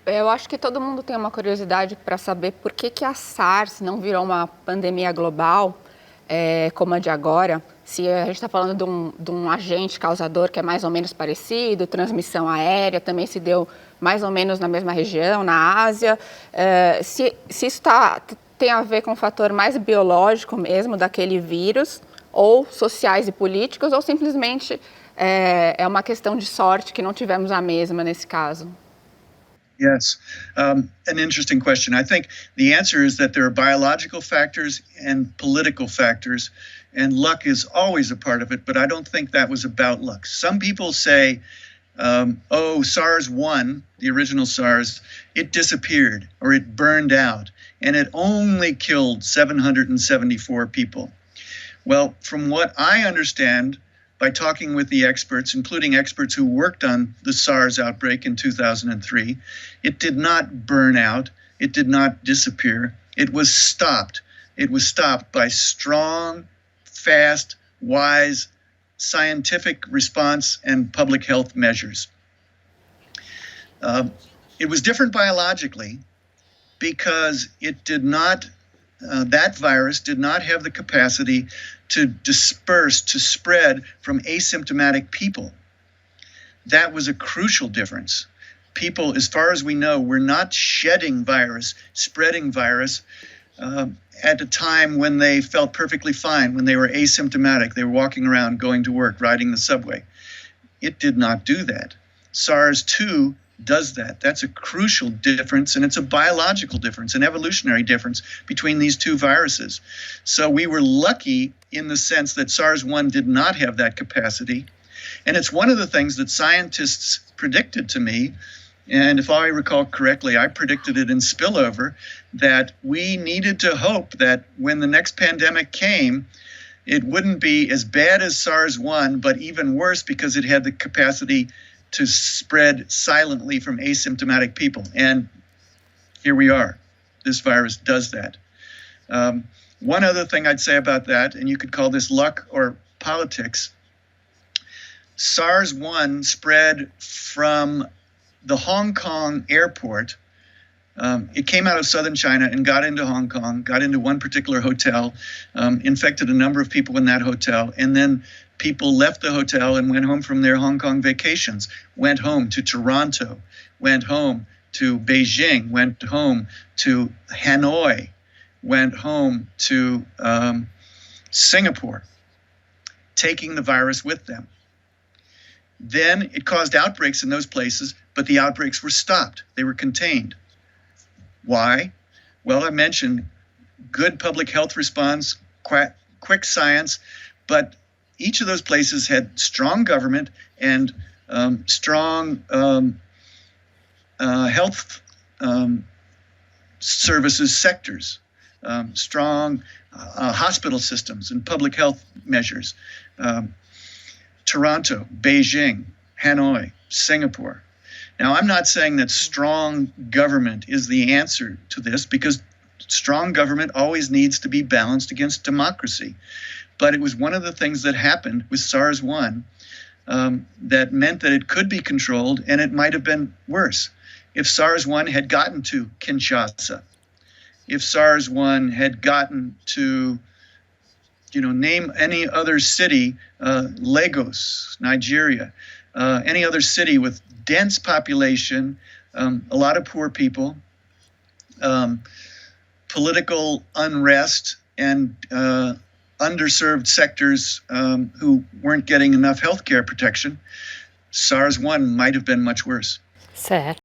Eu acho que todo mundo tem uma curiosidade para saber por que a SARS não virou uma pandemia global, como a de agora. Se a gente está falando de um agente causador que é mais ou menos parecido, transmissão aérea também se deu mais ou menos na mesma região, na Ásia. Se isso tem a ver com um fator mais biológico mesmo daquele vírus, ou sociais e políticos, ou simplesmente é uma questão de sorte que não tivemos a mesma nesse caso? Yes, an interesting question. I think the answer is that there are biological factors and political factors, and luck is always a part of it, but I don't think that was about luck. Some people say, SARS-1, the original SARS, it disappeared or it burned out, and it only killed 774 people. Well, from what I understand, by talking with the experts, including experts who worked on the SARS outbreak in 2003, it did not burn out. It did not disappear. It was stopped. It was stopped by strong, fast, wise, scientific response and public health measures. It was different biologically because it did not, that virus did not have the capacity to disperse, to spread from asymptomatic people. That was a crucial difference. People, as far as we know, were not shedding virus, spreading virus at a time when they felt perfectly fine, when they were asymptomatic. They were walking around, going to work, riding the subway. It did not do that. SARS-2 does that. That's a crucial difference, and it's a biological difference, an evolutionary difference between these two viruses. So we were lucky in the sense that SARS-1 did not have that capacity. And it's one of the things that scientists predicted to me, and if I recall correctly, I predicted it in Spillover, that we needed to hope that when the next pandemic came, it wouldn't be as bad as SARS-1, but even worse because it had the capacity to spread silently from asymptomatic people. And here we are. This virus does that. One other thing I'd say about that, and you could call this luck or politics, SARS-1 spread from the Hong Kong airport. It came out of southern China and got into Hong Kong, got into one particular hotel, infected a number of people in that hotel, and then people left the hotel and went home from their Hong Kong vacations, went home to Toronto, went home to Beijing, went home to Hanoi, went home to Singapore, taking the virus with them. Then it caused outbreaks in those places, but the outbreaks were stopped. They were contained. Why? Well, I mentioned good public health response, quick science, but each of those places had strong government and strong health services sectors, strong hospital systems and public health measures. Toronto, Beijing, Hanoi, Singapore. Now, I'm not saying that strong government is the answer to this, because strong government always needs to be balanced against democracy. But it was one of the things that happened with SARS-1 that meant that it could be controlled, and it might have been worse. If SARS-1 had gotten to Kinshasa, if SARS-1 had gotten to, name any other city, Lagos, Nigeria, any other city with dense population, a lot of poor people, political unrest, and underserved sectors who weren't getting enough health care protection, SARS-1 might have been much worse. Certo.